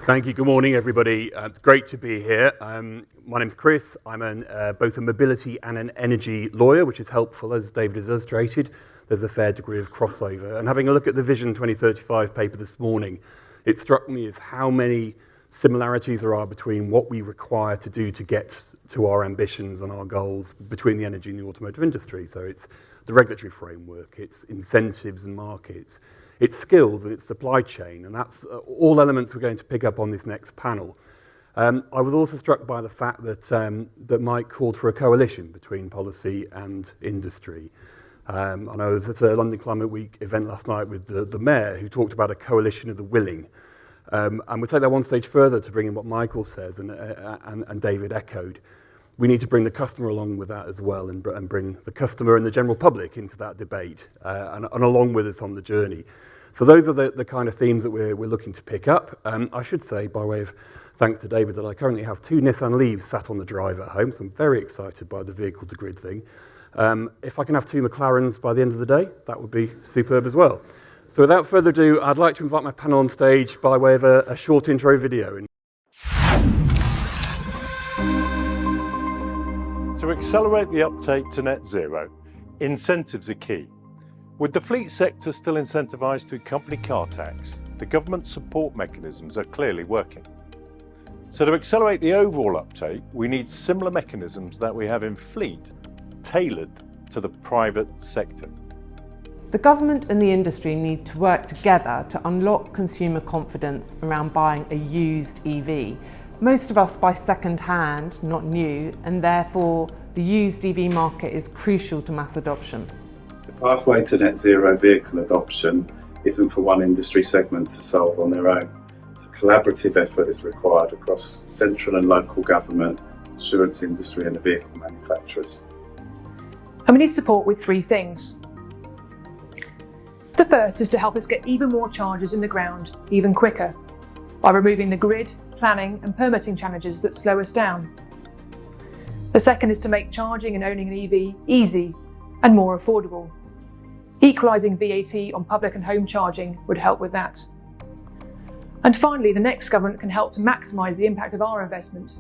Thank you. Good morning, everybody. It's great to be here. My name's Chris. I'm both a mobility and an energy lawyer, which is helpful, as David has illustrated. There's a fair degree of crossover. And having a look at the Vision 2035 paper this morning, it struck me as how many similarities there are between what we require to do to get to our ambitions and our goals between the energy and the automotive industry. So it's the regulatory framework, it's incentives and markets, its skills and its supply chain, and that's all elements we're going to pick up on this next panel. I was also struck by the fact that that Mike called for a coalition between policy and industry. And I was at a London Climate Week event last night with the mayor, who talked about a coalition of the willing. And we'll take that one stage further to bring in what Michael says and David echoed. We need to bring the customer along with that as well, and bring the customer and the general public into that debate and along with us on the journey. So those are the kind of themes that we're looking to pick up. I should say, by way of thanks to David, that I currently have 2 Nissan Leafs sat on the drive at home, so I'm very excited by the vehicle to grid thing. If I can have 2 McLarens by the end of the day, that would be superb as well. So without further ado, I'd like to invite my panel on stage by way of a short intro video. To accelerate the uptake to net zero, incentives are key. With the fleet sector still incentivised through company car tax, the government support mechanisms are clearly working. So to accelerate the overall uptake, we need similar mechanisms that we have in fleet, tailored to the private sector. The government and the industry need to work together to unlock consumer confidence around buying a used EV. Most of us buy second-hand, not new, and therefore the used EV market is crucial to mass adoption. The pathway to net zero vehicle adoption isn't for one industry segment to solve on their own. It's a collaborative effort is required across central and local government, insurance industry and the vehicle manufacturers. And we need support with 3 things. The first is to help us get even more chargers in the ground even quicker by removing the grid, planning and permitting challenges that slow us down. The second is to make charging and owning an EV easy and more affordable. Equalising VAT on public and home charging would help with that. And finally, the next government can help to maximise the impact of our investment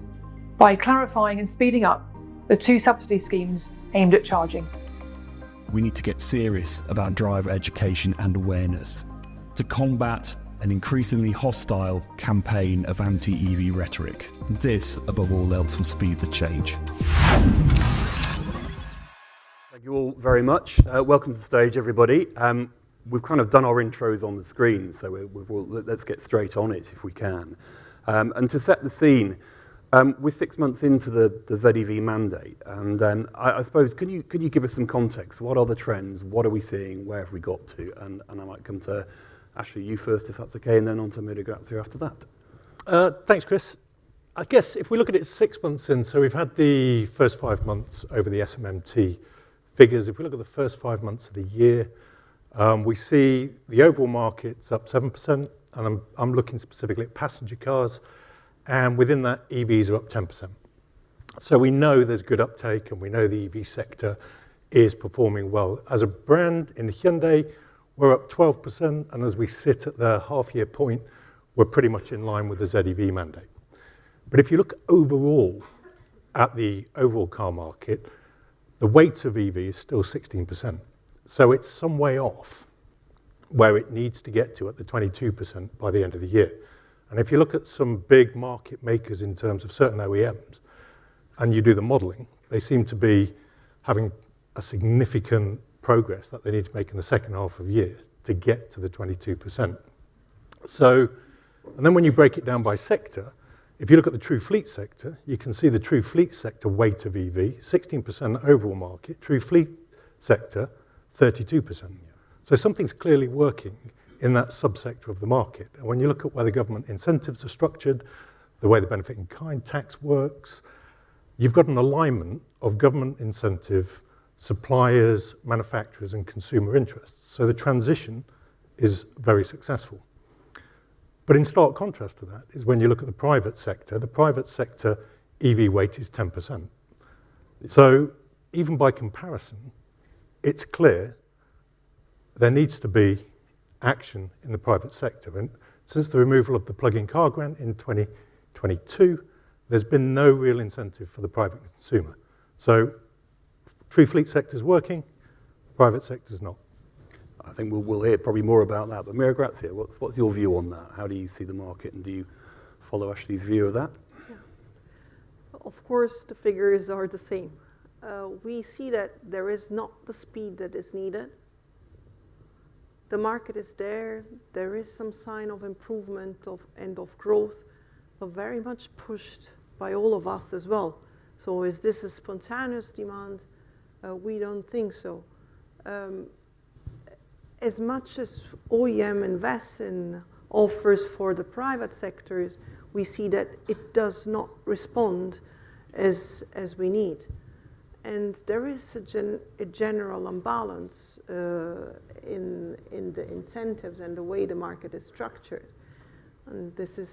by clarifying and speeding up the 2 subsidy schemes aimed at charging. We need to get serious about driver education and awareness to combat an increasingly hostile campaign of anti-EV rhetoric. This, above all else, will speed the change. Thank you all very much. Welcome to the stage, everybody. We've kind of done our intros on the screen, so let's get straight on it if we can. And to set the scene, we're 6 months into the ZEV mandate, and I suppose, can you give us some context? What are the trends? What are we seeing? Where have we got to? And I might come to Ashley, you first, if that's okay, and then on to Moderator after that. Thanks, Chris. I guess if we look at it 6 months in, so we've had the first 5 months over the SMMT figures. If we look at the first 5 months of the year, we see the overall market's up 7%, and I'm looking specifically at passenger cars, and within that, EVs are up 10%. So we know there's good uptake, and we know the EV sector is performing well. As a brand in Hyundai, we're up 12%, and as we sit at the half-year point, we're pretty much in line with the ZEV mandate. But if you look overall at the overall car market, the weight of EV is still 16%. So it's some way off where it needs to get to at the 22% by the end of the year. And if you look at some big market makers in terms of certain OEMs, and you do the modelling, they seem to be having a significant progress that they need to make in the second half of the year to get to the 22%. So, and then when you break it down by sector, if you look at the true fleet sector, you can see the true fleet sector weight of EV, 16% overall market, true fleet sector, 32%. So something's clearly working in that subsector of the market. And when you look at where the government incentives are structured, the way the benefit in kind tax works, you've got an alignment of government incentive, suppliers, manufacturers, and consumer interests. So the transition is very successful. But in stark contrast to that is when you look at the private sector EV weight is 10%. So even by comparison, it's clear there needs to be action in the private sector. And since the removal of the plug-in car grant in 2022, there's been no real incentive for the private consumer. So true fleet sector's working, private sector's not. I think we'll hear probably more about that. But Mira Grazia, what's your view on that? How do you see the market, and do you follow Ashley's view of that? Yeah. Of course, the figures are the same. We see that there is not the speed that is needed. The market is there. There is some sign of improvement and of growth, but very much pushed by all of us as well. So is this a spontaneous demand? We don't think so. As much as OEM invests in offers for the private sectors, we see that it does not respond as we need. And there is a general imbalance in the incentives and the way the market is structured. And this is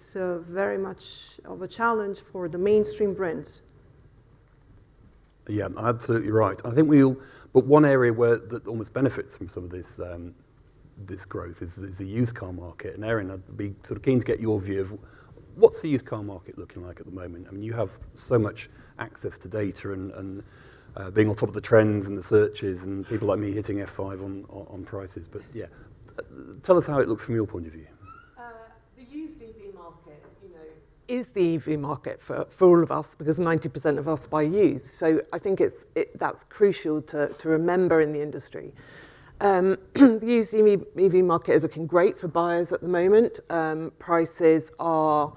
very much of a challenge for the mainstream brands. Yeah, absolutely right. I think but one area that almost benefits from some of this this growth is the used car market. And Erin, I'd be sort of keen to get your view of what's the used car market looking like at the moment. I mean, you have so much access to data and being on top of the trends and the searches, and people like me hitting F5 on prices. But yeah, tell us how it looks from your point of view. The used EV market, is the EV market for all of us, because 90% of us buy used. So I think that's crucial to remember in the industry. The used EV market is looking great for buyers at the moment. Prices are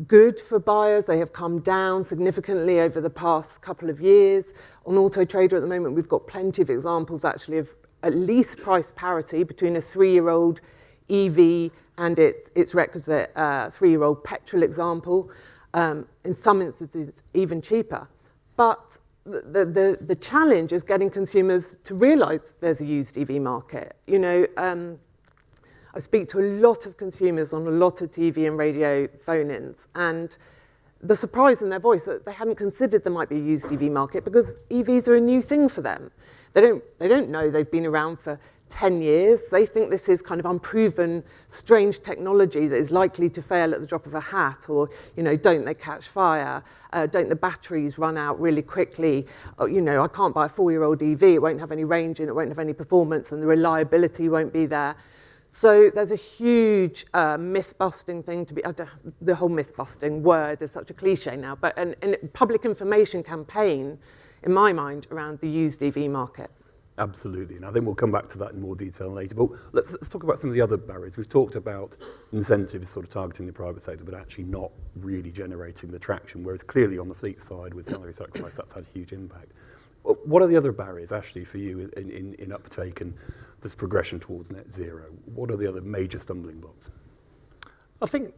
good for buyers. They have come down significantly over the past couple of years. On Auto Trader at the moment, we've got plenty of examples actually of at least price parity between a 3-year-old EV and its requisite 3-year-old petrol example. In some instances, even cheaper. But the challenge is getting consumers to realise there's a used EV market. I speak to a lot of consumers on a lot of TV and radio phone-ins, and the surprise in their voice that they hadn't considered there might be a used EV market, because EVs are a new thing for them. They don't know they've been around for 10 years. They think this is kind of unproven, strange technology that is likely to fail at the drop of a hat, or, don't they catch fire? Don't the batteries run out really quickly? I can't buy a 4-year-old EV, it won't have any range and it won't have any performance, and the reliability won't be there. So there's a huge myth-busting thing to be, the whole myth-busting word is such a cliche now, but a public information campaign, in my mind, around the used EV market. Absolutely, and I think we'll come back to that in more detail later. But let's talk about some of the other barriers. We've talked about incentives sort of targeting the private sector, but actually not really generating the traction, whereas clearly on the fleet side with salary sacrifice, that's had a huge impact. What are the other barriers, Ashley, for you in uptake and this progression towards net zero? What are the other major stumbling blocks? I think,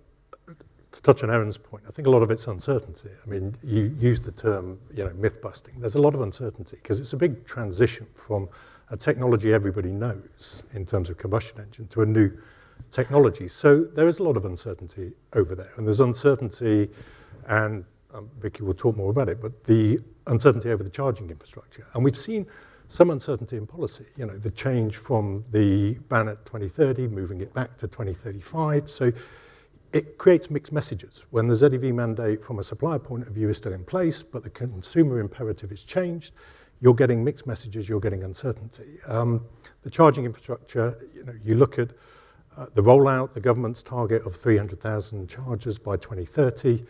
to touch on Erin's point, I think a lot of it's uncertainty. I mean, you used the term, myth busting. There's a lot of uncertainty because it's a big transition from a technology everybody knows in terms of combustion engine to a new technology. So there is a lot of uncertainty over there, and there's uncertainty, and Vicky will talk more about it, but the uncertainty over the charging infrastructure. And we've seen some uncertainty in policy, the change from the ban at 2030, moving it back to 2035. So it creates mixed messages. When the ZEV mandate from a supplier point of view is still in place, but the consumer imperative is changed, you're getting mixed messages, you're getting uncertainty. The charging infrastructure, you look at the rollout, the government's target of 300,000 chargers by 2030,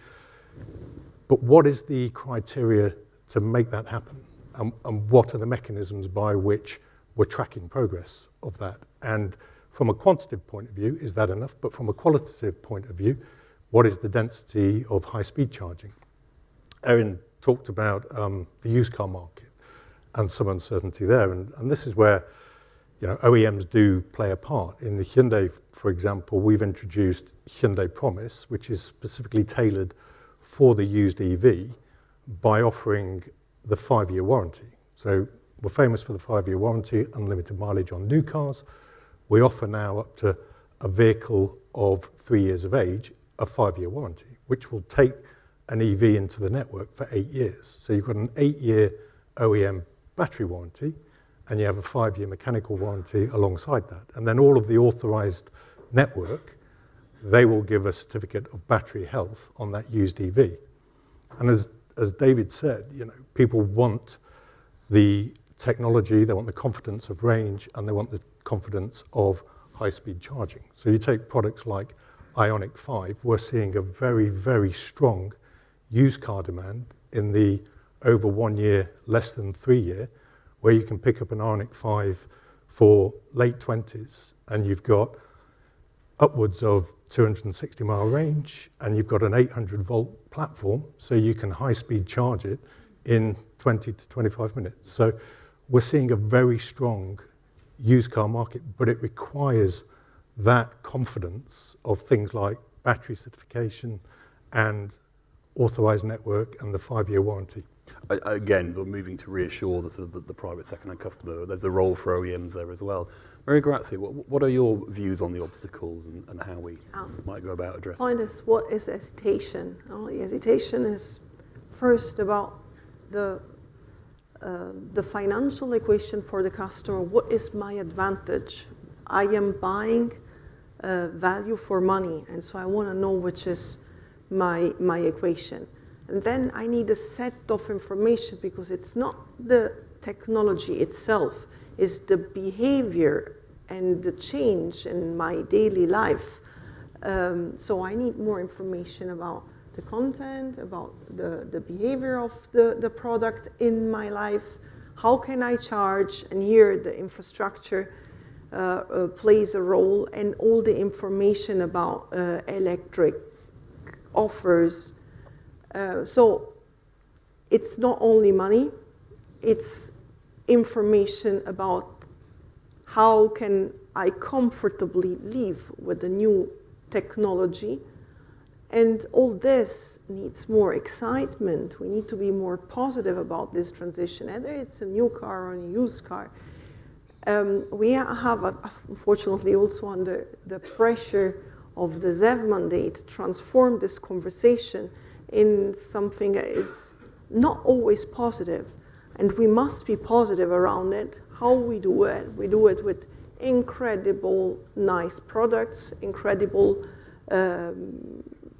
but what is the criteria to make that happen? And what are the mechanisms by which we're tracking progress of that? And from a quantitative point of view, is that enough? But from a qualitative point of view, what is the density of high-speed charging? Erin talked about the used car market and some uncertainty there. And this is where OEMs do play a part. In the Hyundai, for example, we've introduced Hyundai Promise, which is specifically tailored for the used EV by offering the 5-year warranty. So we're famous for the 5-year warranty, unlimited mileage on new cars. We offer now up to a vehicle of 3 years of age, a 5-year warranty, which will take an EV into the network for 8 years. So you've got an 8-year OEM battery warranty, and you have a 5-year mechanical warranty alongside that. And then all of the authorized network, they will give a certificate of battery health on that used EV. And as David said, people want the technology, they want the confidence of range, and they want the confidence of high-speed charging. So you take products like Ioniq 5, we're seeing a very, very strong used car demand in the over 1 year, less than 3 year, where you can pick up an Ioniq 5 for late 20s, and you've got upwards of 260 mile range, and you've got an 800 volt platform, so you can high-speed charge it in 20 to 25 minutes. So we're seeing a very strong used car market, but it requires that confidence of things like battery certification and authorized network and the 5-year warranty. Again, we're moving to reassure the private second-hand customer. There's a role for OEMs there as well. Maria Grazzi, what are your views on the obstacles and how we might go about addressing point is, what is hesitation? The hesitation is first about the financial equation for the customer. What is my advantage? I am buying value for money, and so I want to know which is my equation. And then I need a set of information, because it's not the technology itself, it's the behavior and the change in my daily life. So I need more information about the content, about the behavior of the product in my life. How can I charge? And here the infrastructure plays a role, and all the information about electric offers. So it's not only money, it's information about how can I comfortably live with the new technology. And all this needs more excitement. We need to be more positive about this transition, whether it's a new car or a used car. We have, unfortunately, also under the pressure of the ZEV mandate, transformed this conversation in something that is not always positive. And we must be positive around it. How we do it with incredible, nice products, incredible,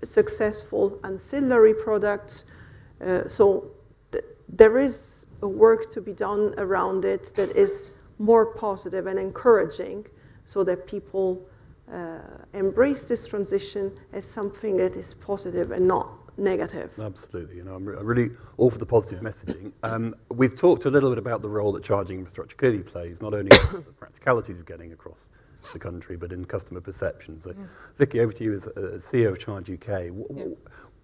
successful ancillary products. So there is a work to be done around it that is more positive and encouraging, so that people embrace this transition as something that is positive and not negative. Absolutely. I'm really all for the positive messaging. We've talked a little bit about the role that charging infrastructure clearly plays, not only in the practicalities of getting across the country, but in customer perception. So, Vicky, over to you as CEO of ChargeUK.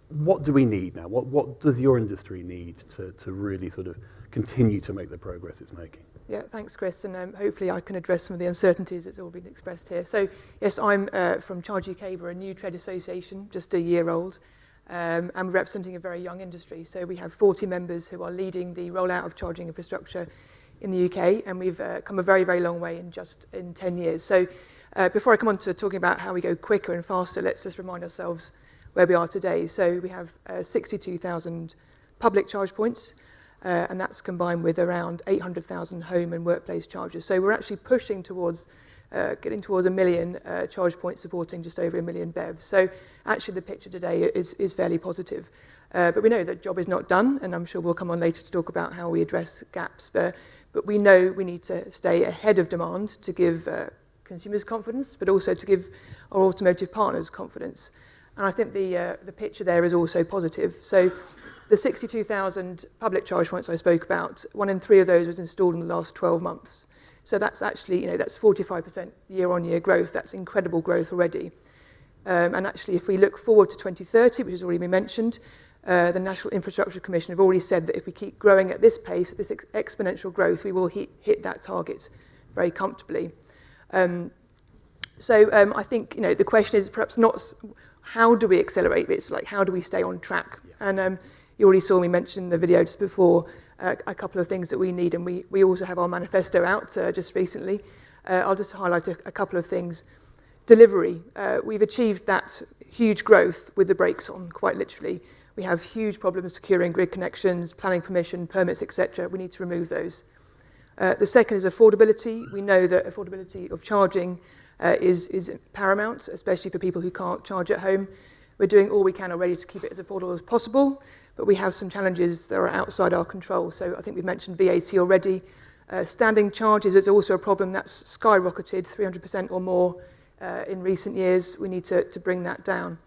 What do we need now? What does your industry need to really sort of continue to make the progress it's making? Yeah, thanks, Chris, and hopefully I can address some of the uncertainties that's all been expressed here. So, yes, I'm from ChargeUK. We're a new trade association, just a year old, and we're representing a very young industry. So we have 40 members who are leading the rollout of charging infrastructure in the UK, and we've come a very, very long way in 10 years. So before I come on to talking about how we go quicker and faster, let's just remind ourselves where we are today. So we have 62,000 public charge points, and that's combined with around 800,000 home and workplace chargers. So we're actually pushing towards getting towards 1 million charge points, supporting just over 1 million BEVs. So actually the picture today is fairly positive. But we know that job is not done, and I'm sure we'll come on later to talk about how we address gaps. But we know we need to stay ahead of demand to give consumers confidence, but also to give our automotive partners confidence. And I think the picture there is also positive. So the 62,000 public charge points I spoke about, 1 in 3 of those was installed in the last 12 months. So that's actually, that's 45% year-on-year growth. That's incredible growth already. And actually, if we look forward to 2030, which has already been mentioned, the National Infrastructure Commission have already said that if we keep growing at this pace, at this exponential growth, we will hit that target very comfortably. So I think, the question is perhaps not how do we accelerate, but it's like how do we stay on track? And you already saw me mention in the video just before a couple of things that we need, and we also have our manifesto out just recently. I'll just highlight a couple of things. Delivery. We've achieved that huge growth with the brakes on, quite literally. We have huge problems securing grid connections, planning permission, permits, etc. We need to remove those. The second is affordability. We know that affordability of charging is paramount, especially for people who can't charge at home. We're doing all we can already to keep it as affordable as possible, but we have some challenges that are outside our control. So I think we've mentioned VAT already. Standing charges is also a problem that's skyrocketed 300% or more in recent years. We need to bring that down.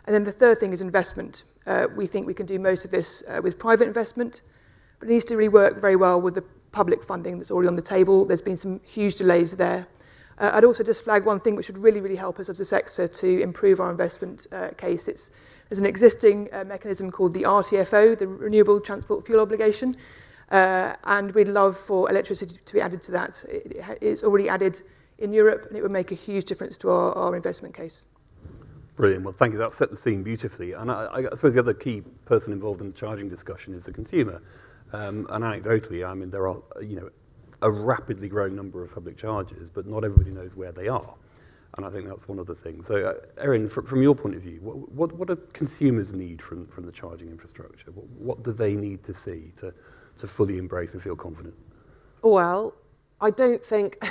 And then the third thing is investment. We think we can do most of this with private investment, but it needs to really work very well with the public funding that's already on the table. There's been some huge delays there. I'd also just flag one thing which would really, really help us as a sector to improve our investment case. There's an existing mechanism called the RTFO, the Renewable Transport Fuel Obligation, and we'd love for electricity to be added to that. It's already added in Europe, and it would make a huge difference to our investment case. Brilliant. Well, thank you. That set the scene beautifully. And I suppose the other key person involved in the charging discussion is the consumer. And anecdotally, I mean, there are, a rapidly growing number of public chargers, but not everybody knows where they are. And I think that's one of the things. So, Erin, from your point of view, what do consumers need from the charging infrastructure? What do they need to see to fully embrace and feel confident? Well, I don't think...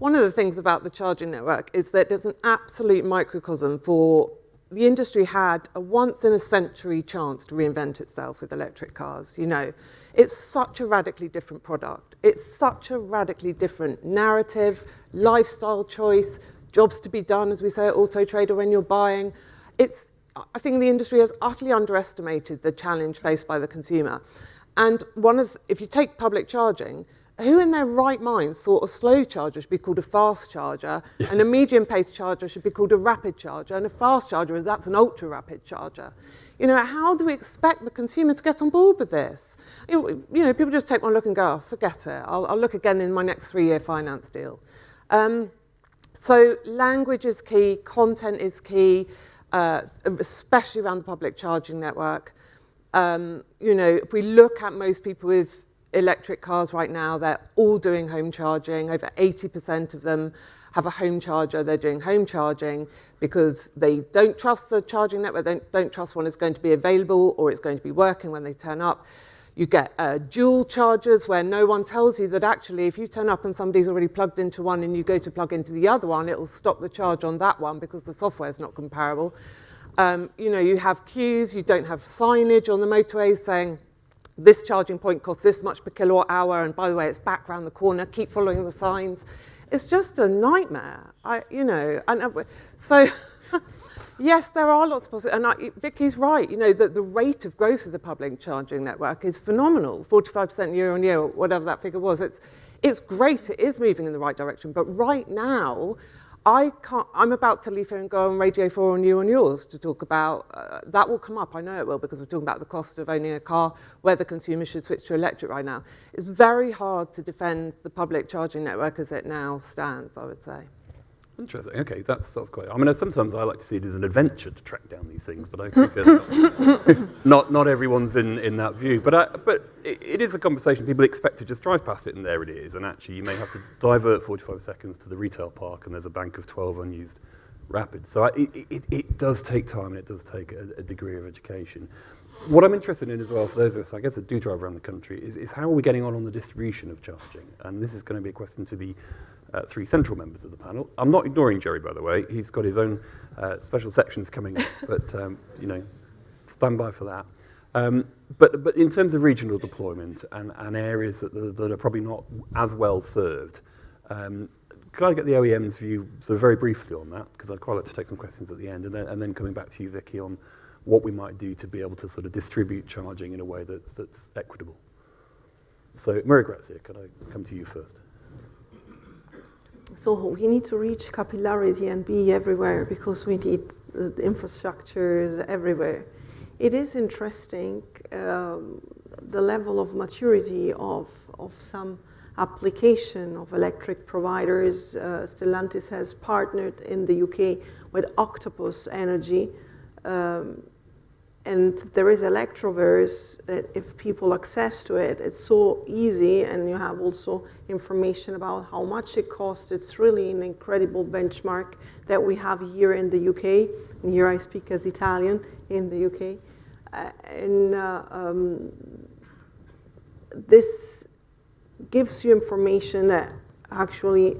One of the things about the charging network is that there's an absolute microcosm for... The industry had a once-in-a-century chance to reinvent itself with electric cars. It's such a radically different product. It's such a radically different narrative, lifestyle choice, jobs to be done, as we say at Auto Trader when you're buying. I think the industry has utterly underestimated the challenge faced by the consumer. And if you take public charging, who in their right minds thought a slow charger should be called a fast charger, and a medium-paced charger should be called a rapid charger, and a fast charger, that's an ultra-rapid charger? How do we expect the consumer to get on board with this? People just take one look and go, oh, forget it. I'll look again in my next 3-year finance deal. So language is key, content is key, especially around the public charging network. If we look at most people with electric cars right now, they're all doing home charging. Over 80% of them have a home charger. They're doing home charging because they don't trust the charging network. They don't trust one is going to be available or it's going to be working when they turn up. You get dual chargers where no one tells you that actually if you turn up and somebody's already plugged into one and you go to plug into the other one, it will stop the charge on that one because the software is not comparable. You have queues. You don't have signage on the motorways saying, this charging point costs this much per kilowatt hour, and by the way, it's back round the corner, keep following the signs. It's just a nightmare, so yes, there are lots of possibilities, and Vicky's right, the rate of growth of the public charging network is phenomenal, 45% year on year, or whatever that figure was. It's great, it is moving in the right direction, but right now, I'm about to leave here and go on Radio 4 on You on Yours to talk about, that will come up, I know it will, because we're talking about the cost of owning a car, whether consumers should switch to electric right now. It's very hard to defend the public charging network as it now stands, I would say. Interesting. Okay, that's quite. I mean, sometimes I like to see it as an adventure to track down these things, but I appreciate not everyone's in that view. But it is a conversation. People expect to just drive past it, and there it is. And actually, you may have to divert 45 seconds to the retail park, and there's a bank of 12 unused rapids. So it does take time, and it does take a degree of education. What I'm interested in as well, for those of us, I guess, that do drive around the country, is how are we getting on the distribution of charging? And this is going to be a question to the 3 central members of the panel. I'm not ignoring Gerry, by the way. He's got his own special sections coming up, but stand by for that. But in terms of regional deployment and areas that are probably not as well served, could I get the OEM's view sort of very briefly on that? Because I'd quite like to take some questions at the end, and then coming back to you, Vicky, on what we might do to be able to sort of distribute charging in a way that's equitable. So, Maria Grazia, could I come to you first? So we need to reach capillarity and be everywhere because we need the infrastructures everywhere. It is interesting the level of maturity of some application of electric providers. Stellantis has partnered in the UK with Octopus Energy, and there is Electroverse that if people access to it, it's so easy, and you have also information about how much it costs. It's really an incredible benchmark that we have here in the UK, and here I speak as Italian in the UK. This gives you information that actually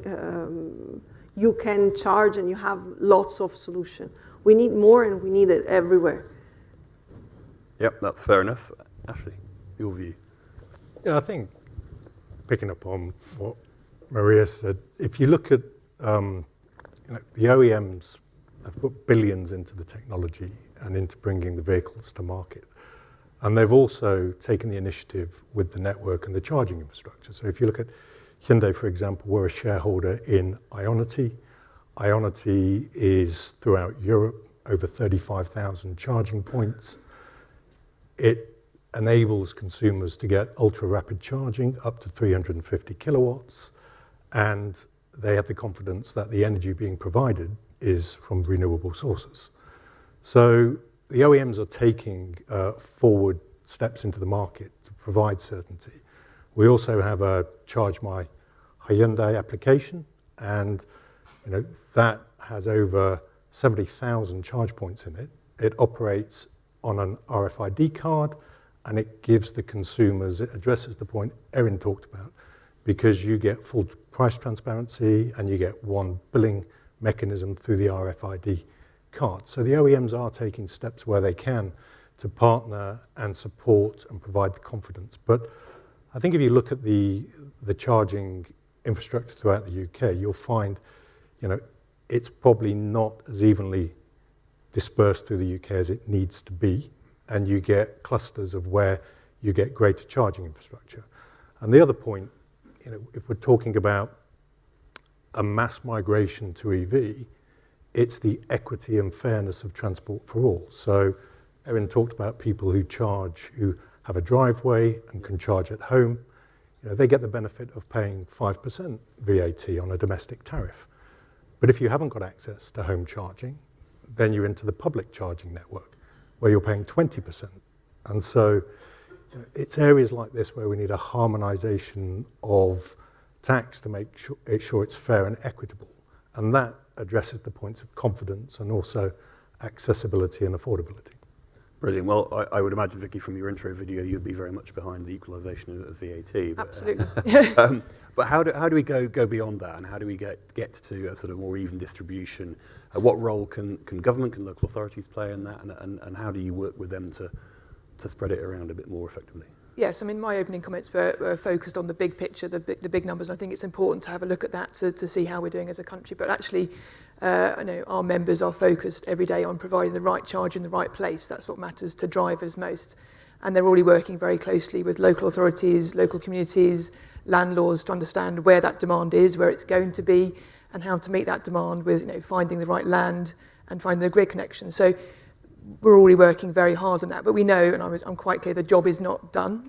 you can charge and you have lots of solutions. We need more and we need it everywhere. Yep, that's fair enough. Ashley, your view? Yeah, I think picking up on what Maria said, if you look at the OEMs have put billions into the technology and into bringing the vehicles to market. And they've also taken the initiative with the network and the charging infrastructure. So if you look at Hyundai, for example, we're a shareholder in Ionity. Ionity is throughout Europe, over 35,000 charging points. It enables consumers to get ultra-rapid charging up to 350 kilowatts, and they have the confidence that the energy being provided is from renewable sources. So the OEMs are taking forward steps into the market to provide certainty. We also have a Charge My Hyundai application, and that has over 70,000 charge points in it. It operates on an RFID card, and it gives the consumers, it addresses the point Erin talked about, because you get full price transparency and you get one billing mechanism through the RFID card. So the OEMs are taking steps where they can to partner and support and provide the confidence. But I think if you look at the charging infrastructure throughout the UK, you'll find, it's probably not as evenly dispersed through the UK as it needs to be, and you get clusters of where you get greater charging infrastructure. And the other point, if we're talking about a mass migration to EV, it's the equity and fairness of transport for all. So Erin talked about people who charge, who have a driveway and can charge at home. They get the benefit of paying 5% VAT on a domestic tariff. But if you haven't got access to home charging, then you're into the public charging network, where you're paying 20%. And so it's areas like this where we need a harmonization of tax to make sure it's fair and equitable. And that addresses the points of confidence and also accessibility and affordability. Brilliant. Well, I would imagine, Vicky, from your intro video, you'd be very much behind the equalisation of VAT. But, absolutely. But how do we go beyond that, and how do we get to a sort of more even distribution? What role can government, can local authorities play in that, and how do you work with them to spread it around a bit more effectively? Yes, I mean, my opening comments were focused on the big picture, the big numbers. And I think it's important to have a look at that to see how we're doing as a country. But actually, I know our members are focused every day on providing the right charge in the right place. That's what matters to drivers most. And they're already working very closely with local authorities, local communities, landlords to understand where that demand is, where it's going to be, and how to meet that demand with finding the right land and finding the grid connection. So we're already working very hard on that, but we know, and I'm quite clear, the job is not done.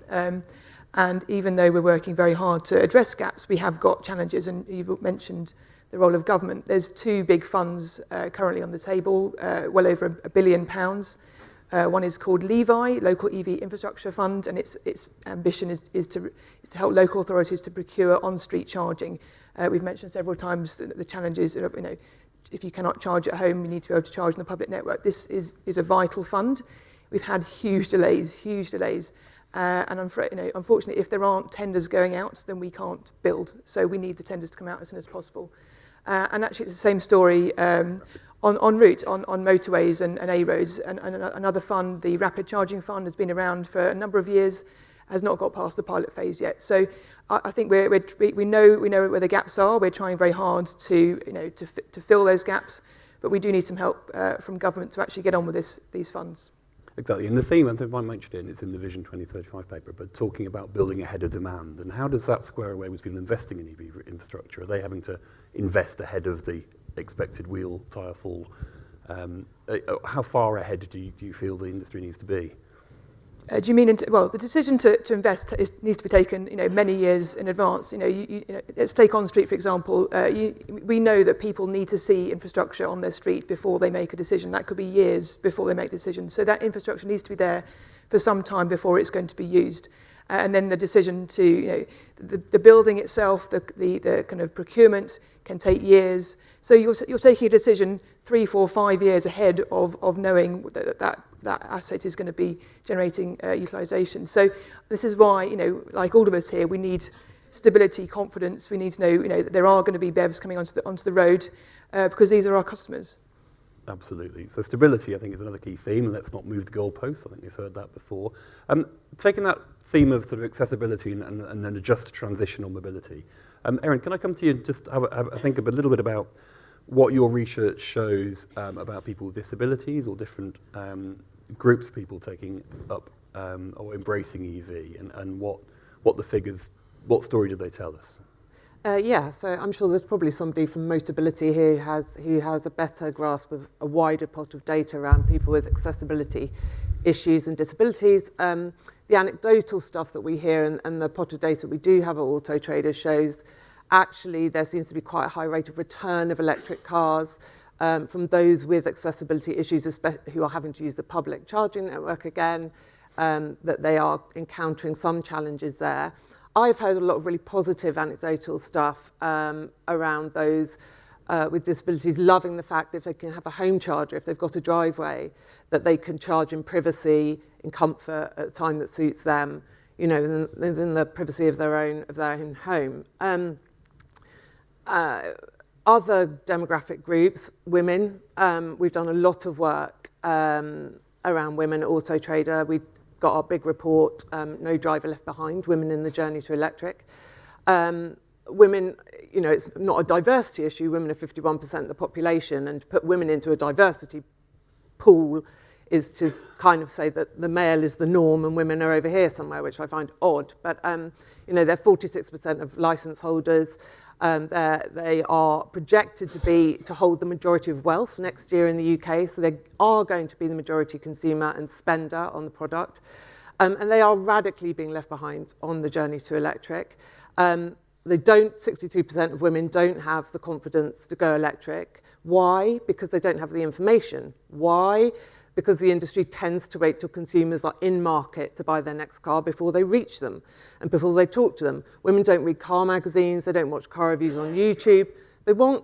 And even though we're working very hard to address gaps, we have got challenges, and you've mentioned the role of government. There's two big funds currently on the table, well over £1 billion. One is called LEVI, Local EV Infrastructure Fund, and its ambition is to help local authorities to procure on-street charging. We've mentioned several times the challenges of, if you cannot charge at home, you need to be able to charge in the public network. This is a vital fund. We've had huge delays. And unfortunately, if there aren't tenders going out, then we can't build. So we need the tenders to come out as soon as possible. And actually, it's the same story on route, on motorways and A roads. And another fund, the Rapid Charging Fund, has been around for a number of years, has not got past the pilot phase yet. So I think we know where the gaps are. We're trying very hard to fill those gaps, but we do need some help from government to actually get on with these funds. Exactly, and the theme, and I mentioned it, and it's in the Vision 2035 paper, but talking about building ahead of demand, and how does that square away with people investing in EV infrastructure? Are they having to invest ahead of the expected wheel tyre fall? How far ahead do you feel the industry needs to be? Do you mean, the decision to invest needs to be taken, many years in advance. Let's take on street, for example. We know that people need to see infrastructure on their street before they make a decision. That could be years before they make a decision. So that infrastructure needs to be there for some time before it's going to be used. And then the decision to, the building itself, the kind of procurement can take years. So you're taking a decision 3, 4, 5 years ahead of knowing that asset is going to be generating utilisation. So this is why, like all of us here, we need stability, confidence. We need to know, that there are going to be BEVs coming onto the road because these are our customers. Absolutely. So stability, I think, is another key theme, and let's not move the goalposts. I think we've heard that before. Taking that theme of sort of accessibility and then a just transitional mobility, Erin, can I come to you and just have a think a little bit about what your research shows about people with disabilities or different groups of people taking up or embracing EV, and what the figures, what story do they tell us? Yeah, so I'm sure there's probably somebody from Motability here who has a better grasp of a wider pot of data around people with accessibility issues and disabilities. The anecdotal stuff that we hear and the pot of data we do have at Auto Trader shows actually there seems to be quite a high rate of return of electric cars from those with accessibility issues, who are having to use the public charging network again, that they are encountering some challenges there. I've heard a lot of really positive anecdotal stuff around those with disabilities loving the fact that if they can have a home charger, if they've got a driveway, that they can charge in privacy, in comfort, at a time that suits them, within the privacy of their own home. Other demographic groups, women, we've done a lot of work around women at Auto Trader. We got our big report, No Driver Left Behind, Women in the Journey to Electric. Women, it's not a diversity issue, women are 51% of the population, and to put women into a diversity pool is to kind of say that the male is the norm and women are over here somewhere, which I find odd. But, they're 46% of licence holders. They are projected to hold the majority of wealth next year in the UK, so they are going to be the majority consumer and spender on the product. And they are radically being left behind on the journey to electric. 63% of women don't have the confidence to go electric. Why? Because they don't have the information. Why? Because the industry tends to wait till consumers are in market to buy their next car before they reach them and before they talk to them. Women don't read car magazines, they don't watch car reviews on YouTube. They want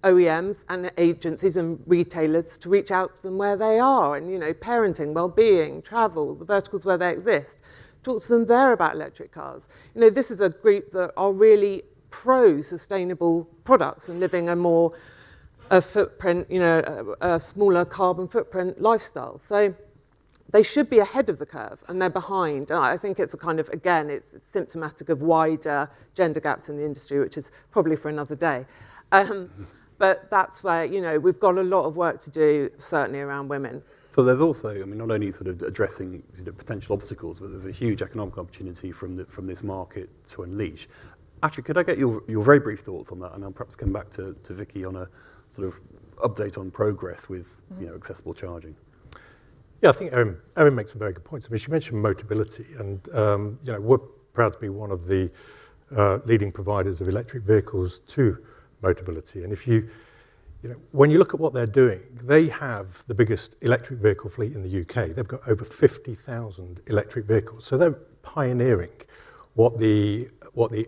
OEMs and agencies and retailers to reach out to them where they are, and parenting, well-being, travel, the verticals where they exist. Talk to them there about electric cars. This is a group that are really pro-sustainable products and living a footprint, a smaller carbon footprint lifestyle. So they should be ahead of the curve, and they're behind. And I think it's a kind of, again, it's symptomatic of wider gender gaps in the industry, which is probably for another day. But that's where, we've got a lot of work to do, certainly around women. So there's also, not only sort of addressing potential obstacles, but there's a huge economic opportunity from this market to unleash. Actually, could I get your very brief thoughts on that, and I'll perhaps come back to Vicky on a sort of update on progress with accessible charging. Yeah, I think Erin makes some very good points. She mentioned Motability, and we're proud to be one of the leading providers of electric vehicles to Motability. And when you look at what they're doing, they have the biggest electric vehicle fleet in the UK. They've got over 50,000 electric vehicles. So they're pioneering what the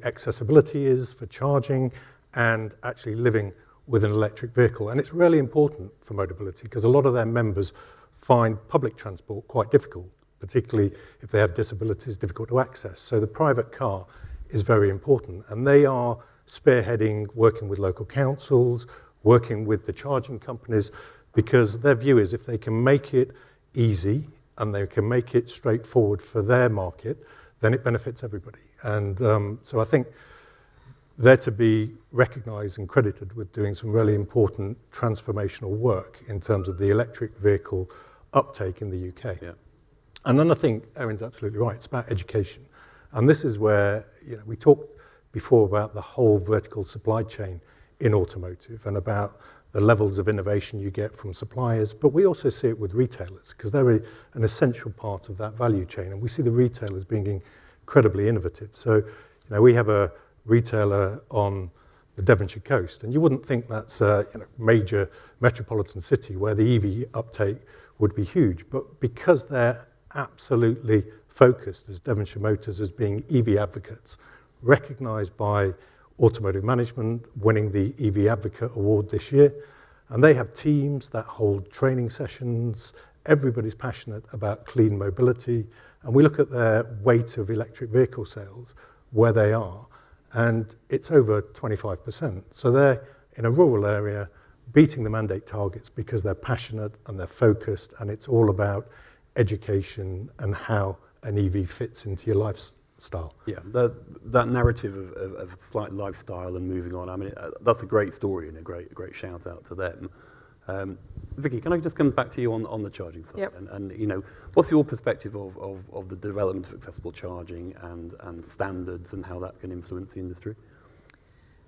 accessibility is for charging and actually living with an electric vehicle. And it's really important for Motability because a lot of their members find public transport quite difficult, particularly if they have disabilities, difficult to access. So the private car is very important. And they are spearheading, working with local councils, working with the charging companies, because their view is if they can make it easy and they can make it straightforward for their market, then it benefits everybody. And so I think they're to be recognised and credited with doing some really important transformational work in terms of the electric vehicle uptake in the UK. Yeah. And then I think Erin's absolutely right, it's about education. And this is where we talked before about the whole vertical supply chain in automotive and about the levels of innovation you get from suppliers, but we also see it with retailers because they're an essential part of that value chain, and we see the retailers being incredibly innovative. So, we have a retailer on the Devonshire coast, and you wouldn't think that's a major metropolitan city where the EV uptake would be huge, but because they're absolutely focused as Devonshire Motors as being EV advocates, recognised by Automotive Management, winning the EV Advocate Award this year. And they have teams that hold training sessions. Everybody's passionate about clean mobility. And we look at their weight of electric vehicle sales, where they are, and it's over 25%. So they're in a rural area beating the mandate targets because they're passionate and they're focused, and it's all about education and how an EV fits into your lifestyle. Yeah, that narrative of slight lifestyle and moving on, I mean, that's a great story and a great shout out to them. Vicky, can I just come back to you on the charging side? Yep. And you know, what's your perspective of the development of accessible charging and standards and how that can influence the industry?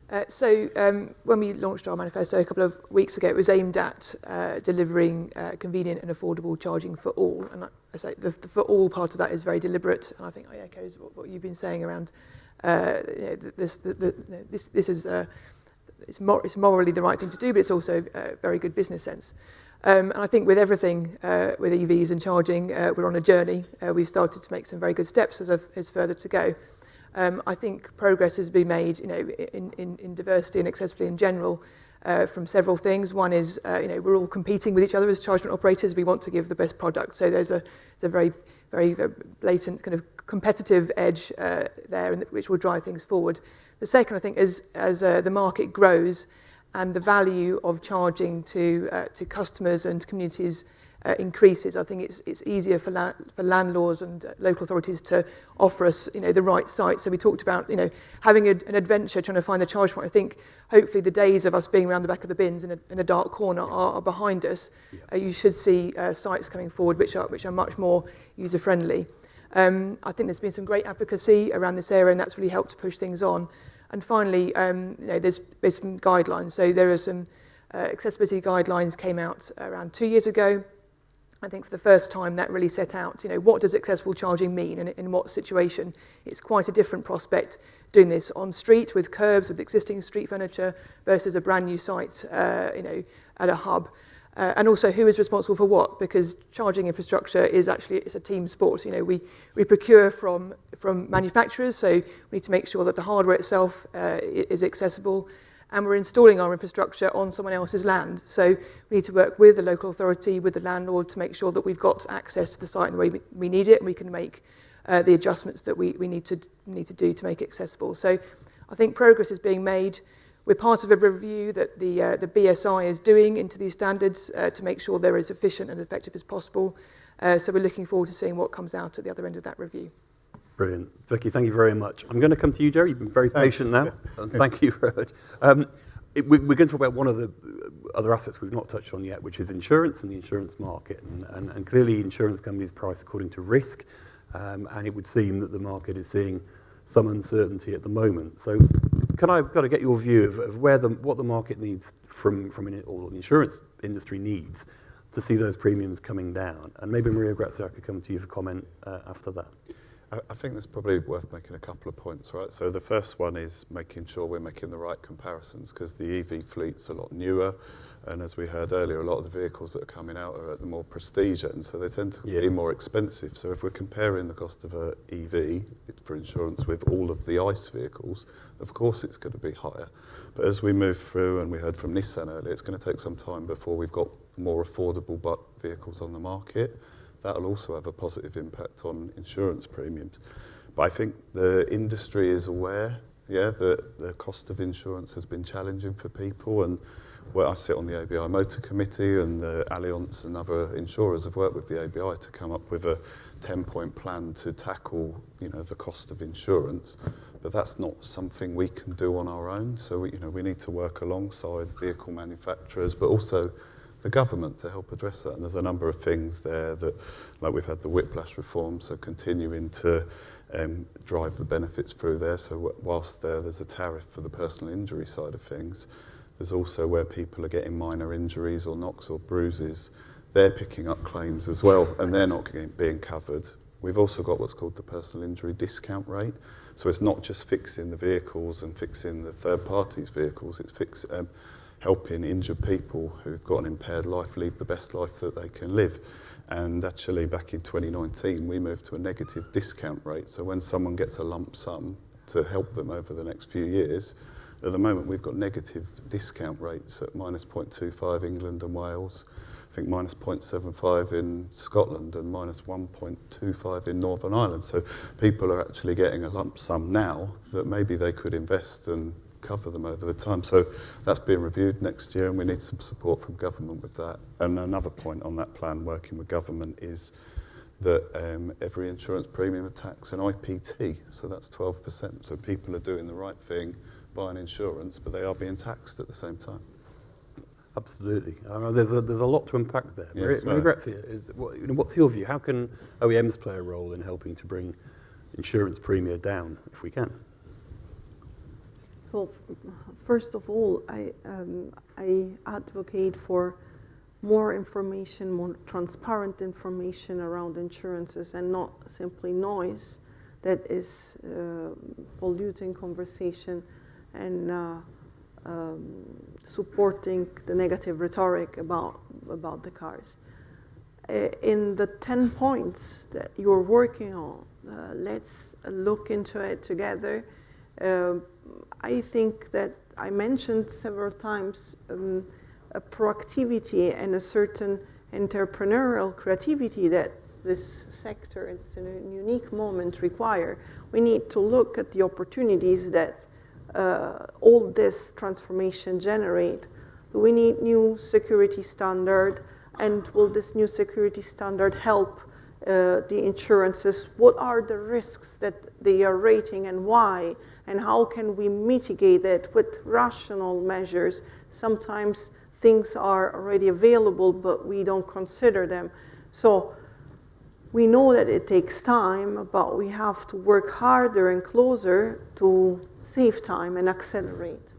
When we launched our manifesto a couple of weeks ago, it was aimed at delivering convenient and affordable charging for all. And I say the for all part of that is very deliberate, and I think it echoes what you've been saying around this is it's morally the right thing to do, but it's also very good business sense. And I think with everything, with EVs and charging, we're on a journey. We've started to make some very good steps as further to go. I think progress has been made, you know, in diversity and accessibility in general, from several things. One is, you know, we're all competing with each other as charge point operators. We want to give the best product. So there's a very blatant kind of competitive edge there, which will drive things forward. The second, I think, is as the market grows and the value of charging to customers and communities increases, I think it's easier for landlords and local authorities to offer us, you know, the right site. So we talked about, you know, having an adventure trying to find the charge point. I think hopefully the days of us being around the back of the bins in a dark corner are behind us. Yeah. You should see sites coming forward which are much more user friendly. I think there's been some great advocacy around this area, and that's really helped to push things on. And finally, you know, there's some guidelines. So there are some accessibility guidelines came out around 2 years ago. I think for the first time that really set out, you know, what does accessible charging mean and in what situation? It's quite a different prospect doing this on street with curbs, with existing street furniture versus a brand new site, you know, at a hub. And also who is responsible for what, because charging infrastructure is actually, it's a team sport. You know, we procure from manufacturers, so we need to make sure that the hardware itself is accessible, and we're installing our infrastructure on someone else's land. So we need to work with the local authority, with the landlord, to make sure that we've got access to the site in the way we need it, and we can make the adjustments that we need to do to make it accessible. So I think progress is being made. We're part of a review that the BSI is doing into these standards to make sure they're as efficient and effective as possible. So we're looking forward to seeing what comes out at the other end of that review. Brilliant. Vicky, thank you very much. I'm going to come to you, Gerry. You've been very patient now. Thank you very much. We're going to talk about one of the other assets we've not touched on yet, which is insurance and the insurance market. And clearly insurance companies price according to risk, and it would seem that the market is seeing some uncertainty at the moment. So I've got to get your view of what the market needs or the insurance industry needs to see those premiums coming down. And maybe Maria Grazia, I could come to you for comment after that. I think it's probably worth making a couple of points, right? So the first one is making sure we're making the right comparisons, because the EV fleet's a lot newer, and as we heard earlier, a lot of the vehicles that are coming out are at the more prestige end, so they tend to be more expensive. So if we're comparing the cost of an EV for insurance with all of the ICE vehicles, of course it's going to be higher. But as we move through, and we heard from Nissan earlier, it's going to take some time before we've got more affordable vehicles on the market. That'll also have a positive impact on insurance premiums. But I think the industry is aware, that the cost of insurance has been challenging for people. And I sit on the ABI Motor Committee, and the Allianz and other insurers have worked with the ABI to come up with a 10-point plan to tackle, you know, the cost of insurance. But that's not something we can do on our own. So we need to work alongside vehicle manufacturers, but also the government to help address that. And there's a number of things there that, like we've had the whiplash reform, so continuing to drive the benefits through there. So whilst there's a tariff for the personal injury side of things, there's also where people are getting minor injuries or knocks or bruises, they're picking up claims as well, and they're not being covered. We've also got what's called the personal injury discount rate. So it's not just fixing the vehicles and fixing the third parties' vehicles, it's helping injured people who've got an impaired life live the best life that they can live. And actually back in 2019, we moved to a negative discount rate. So when someone gets a lump sum to help them over the next few years, at the moment we've got negative discount rates at -0.25 England and Wales, think minus 0.75 in Scotland and minus 1.25 in Northern Ireland. So people are actually getting a lump sum now that maybe they could invest and cover them over the time. So that's being reviewed next year, and we need some support from government with that. And another point on that plan, working with government, is that every insurance premium attacks an IPT, so that's 12%. So people are doing the right thing, buying insurance, but they are being taxed at the same time. Absolutely. There's a lot to unpack there. Yes, Grazia, what's your view? How can OEMs play a role in helping to bring insurance premium down, if we can? Well, first of all, I advocate for more information, more transparent information around insurances, and not simply noise that is polluting conversation and supporting the negative rhetoric about the cars. In the 10 points that you're working on, let's look into it together. I think that I mentioned several times a proactivity and a certain entrepreneurial creativity that this sector, it's a unique moment, require. We need to look at the opportunities that all this transformation generate. We need new security standard, and will this new security standard help the insurances? What are the risks that they are rating and why? And how can we mitigate it with rational measures? Sometimes things are already available, but we don't consider them. So we know that it takes time, but we have to work harder and closer to save time and accelerate.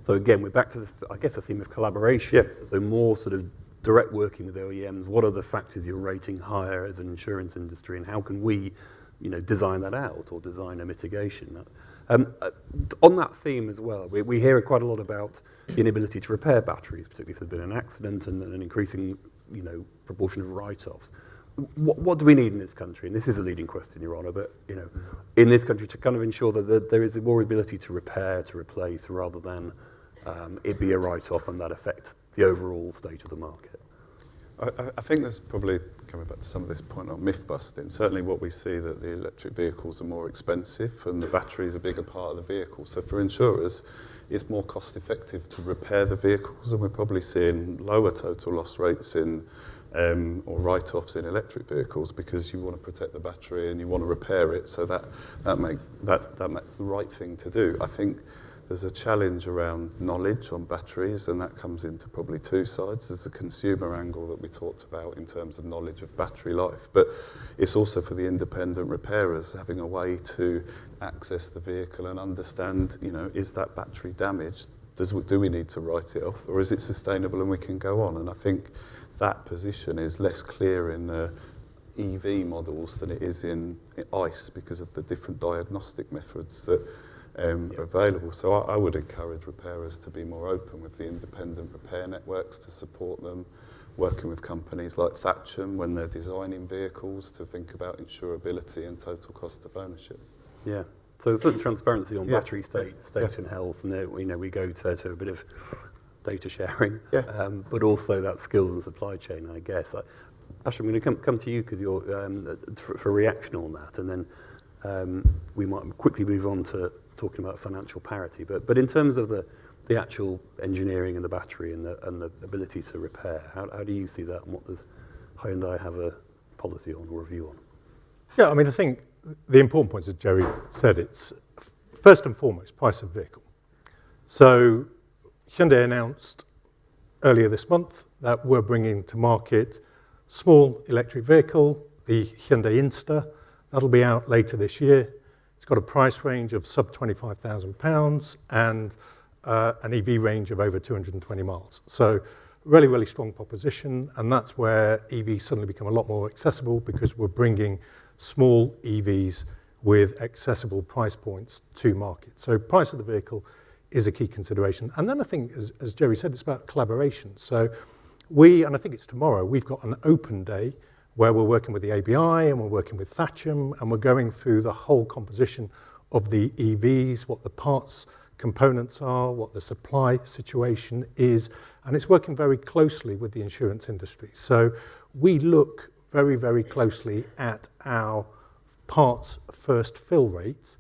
So again, we're back to this, I guess, the theme of collaboration. Yes. So more sort of direct working with OEMs. What are the factors you're rating higher as an insurance industry, and how can we, design that out or design a mitigation? On that theme as well, we hear quite a lot about the inability to repair batteries, particularly if there's been an accident and an increasing, proportion of write-offs. What do we need in this country? And this is a leading question, Your Honour, but in this country to kind of ensure that there is more ability to repair, to replace, rather than it be a write-off and that affect the overall state of the market. I think there's probably, coming back to some of this point on myth busting, certainly what we see that the electric vehicles are more expensive and the battery is a bigger part of the vehicle. So for insurers, it's more cost effective to repair the vehicles, and we're probably seeing lower total loss rates in or write-offs in electric vehicles because you want to protect the battery and you want to repair it. So that makes the right thing to do. I think there's a challenge around knowledge on batteries, and that comes into probably two sides. There's the consumer angle that we talked about in terms of knowledge of battery life, but it's also for the independent repairers having a way to access the vehicle and understand, is that battery damaged? Do we need to write it off, or is it sustainable and we can go on? And I think that position is less clear in EV models than it is in ICE because of the different diagnostic methods that are available. So I would encourage repairers to be more open with the independent repair networks to support them, working with companies like Thatcham when they're designing vehicles to think about insurability and total cost of ownership. Yeah. So there's certain transparency on battery state and health, and we go to a bit of data sharing, but also that skills and supply chain, I guess. Ash, I'm going to come to you because you're for reaction on that, and then we might quickly move on to talking about financial parity. But in terms of the actual engineering and the battery and the ability to repair, how do you see that, and what does Hyundai have a policy on or a view on? Yeah, I mean, I think the important points, as Gerry said, it's first and foremost price of vehicle. So Hyundai announced earlier this month that we're bringing to market small electric vehicle, the Hyundai Insta. That'll be out later this year. It's got a price range of sub £25,000 and an EV range of over 220 miles. So really, really strong proposition, and that's where EVs suddenly become a lot more accessible because we're bringing small EVs with accessible price points to market. So price of the vehicle is a key consideration. And then I think, as Gerry said, it's about collaboration. So and I think it's tomorrow, we've got an open day where we're working with the ABI and we're working with Thatcham, and we're going through the whole composition of the EVs, what the parts components are, what the supply situation is, and it's working very closely with the insurance industry. So we look very, very closely at our parts first fill rates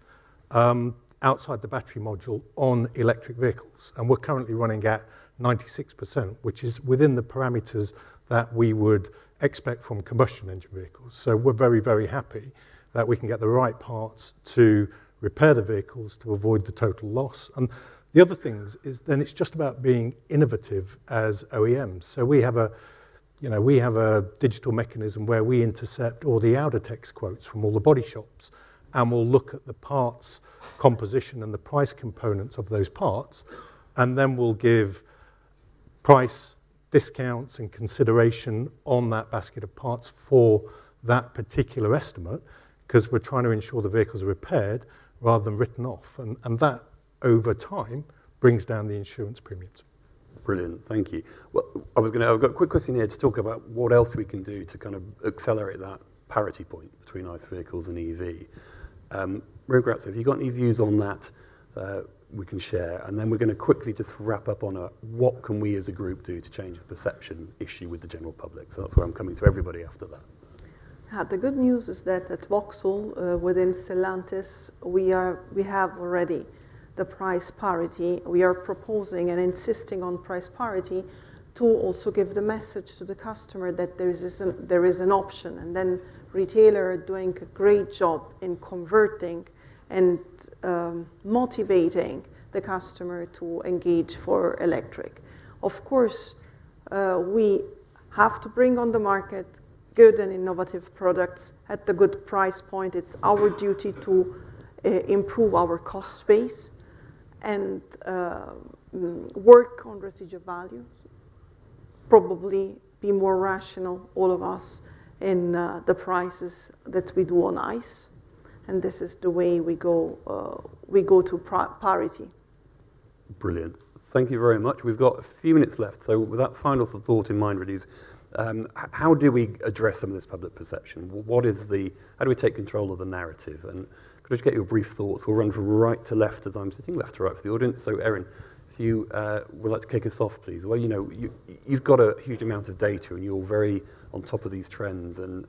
outside the battery module on electric vehicles. And we're currently running at 96%, which is within the parameters that we would expect from combustion engine vehicles. So we're very, very happy that we can get the right parts to repair the vehicles to avoid the total loss. And the other things is then it's just about being innovative as OEMs. So we have a digital mechanism where we intercept all the outer text quotes from all the body shops, and we'll look at the parts composition and the price components of those parts, and then we'll give price discounts and consideration on that basket of parts for that particular estimate, because we're trying to ensure the vehicles are repaired rather than written off. And that, over time, brings down the insurance premiums. Brilliant, thank you. Well, I've got a quick question here to talk about what else we can do to kind of accelerate that parity point between ICE vehicles and EV. Rugratz, have you got any views on that we can share? And then we're going to quickly just wrap up on what can we as a group do to change the perception issue with the general public. So that's where I'm coming to everybody after that. The good news is that at Vauxhall, within Stellantis, we have already the price parity. We are proposing and insisting on price parity to also give the message to the customer that there is an option. And then retailers are doing a great job in converting and motivating the customer to engage for electric. Of course, we have to bring on the market good and innovative products at the good price point. It's our duty to improve our cost base and work on residual value, probably be more rational, all of us, in the prices that we do on ICE. And this is the way we go to parity. Brilliant. Thank you very much. We've got a few minutes left. So with that final thought in mind, really, is how do we address some of this public perception? How do we take control of the narrative? And could I just get your brief thoughts? We'll run from right to left as I'm sitting, left to right for the audience. So Erin, if you would like to kick us off, please. Well, you've got a huge amount of data and you're very on top of these trends. And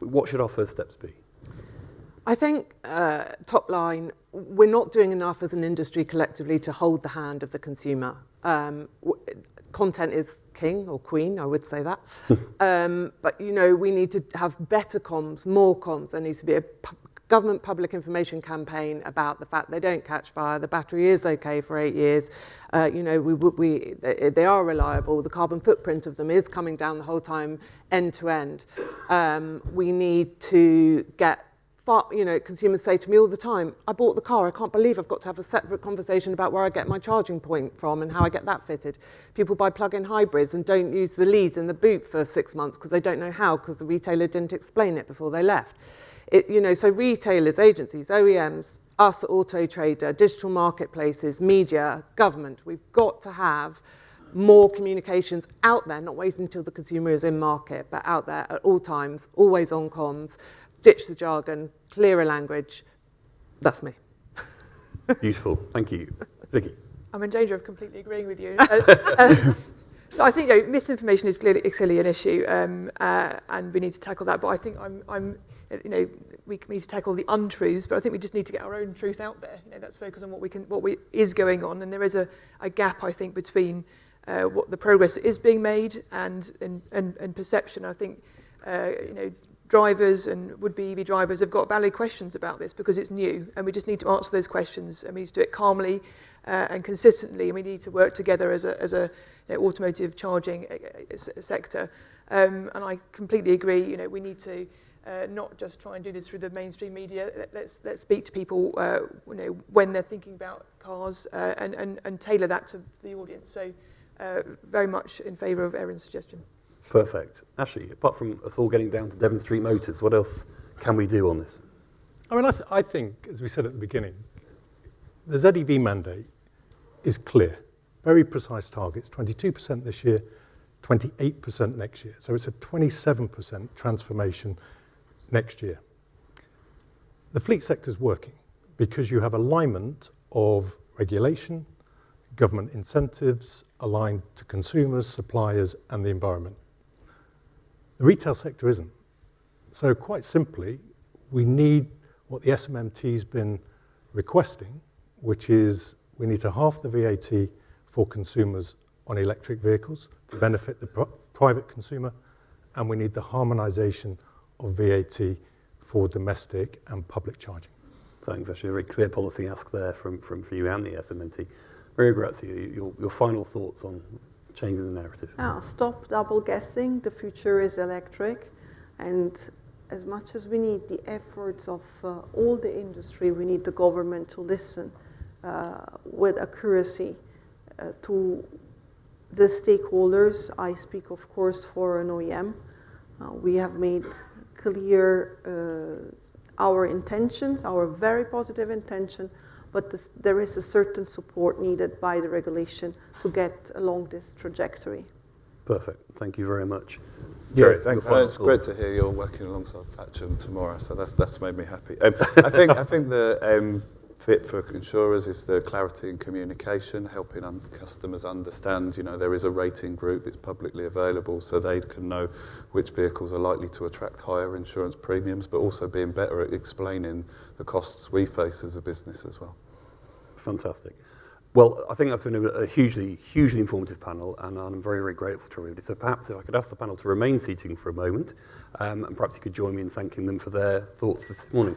what should our first steps be? I think, top line, we're not doing enough as an industry collectively to hold the hand of the consumer. Content is king or queen, I would say that. But, we need to have better comms, more comms. There needs to be a government public information campaign about the fact they don't catch fire, the battery is okay for 8 years, they are reliable, the carbon footprint of them is coming down the whole time, end to end. We need to get consumers say to me all the time, I bought the car, I can't believe I've got to have a separate conversation about where I get my charging point from and how I get that fitted. People buy plug-in hybrids and don't use the leads in the boot for 6 months because they don't know how, because the retailer didn't explain it before they left. So retailers, agencies, OEMs, us at Auto Trader, digital marketplaces, media, government, we've got to have more communications out there, not waiting until the consumer is in market, but out there at all times, always on comms. Ditch the jargon, clearer language. That's me. Useful. Thank you. Vicky. I'm in danger of completely agreeing with you. So I think misinformation is clearly an issue, and we need to tackle that. But I think we need to tackle the untruths. But I think we just need to get our own truth out there. Let's focus on what is going on, and there is a gap, I think, between what the progress is being made and perception. I think drivers and would-be EV drivers have got valid questions about this because it's new, and we just need to answer those questions, and we need to do it calmly and consistently, and we need to work together as a automotive charging sector. And I completely agree. We need to not just try and do this through the mainstream media. Let's speak to people when they're thinking about cars and tailor that to the audience. So very much in favour of Erin's suggestion. Perfect. Ashley, apart from us all getting down to Devon Street Motors, what else can we do on this? I think, as we said at the beginning, the ZEV mandate is clear. Very precise targets, 22% this year, 28% next year. So it's a 27% transformation next year. The fleet sector is working because you have alignment of regulation, government incentives aligned to consumers, suppliers, and the environment. The retail sector isn't. So quite simply, we need what the SMMT's been requesting, which is we need to halve the VAT for consumers on electric vehicles to benefit the private consumer, and we need the harmonisation of VAT for domestic and public charging. Thanks. Actually, a very clear policy ask there from you and the SMMT. Very grazie. Your final thoughts on changing the narrative. Stop double guessing. The future is electric, and as much as we need the efforts of all the industry, we need the government to listen with accuracy to the stakeholders. I speak, of course, for an OEM. We have made clear our intentions, our very positive intention, but there is a certain support needed by the regulation to get along this trajectory. Perfect. Thank you very much. Gerry, thanks. It's great to hear you're working alongside Thatcher tomorrow, so that's made me happy. I think the fit for insurers is the clarity and communication, helping customers understand, there is a rating group, it's publicly available, so they can know which vehicles are likely to attract higher insurance premiums, but also being better at explaining the costs we face as a business as well. Fantastic. Well, I think that's been a hugely, hugely informative panel, and I'm very, very grateful to everybody. So perhaps if I could ask the panel to remain seating for a moment, and perhaps you could join me in thanking them for their thoughts this morning.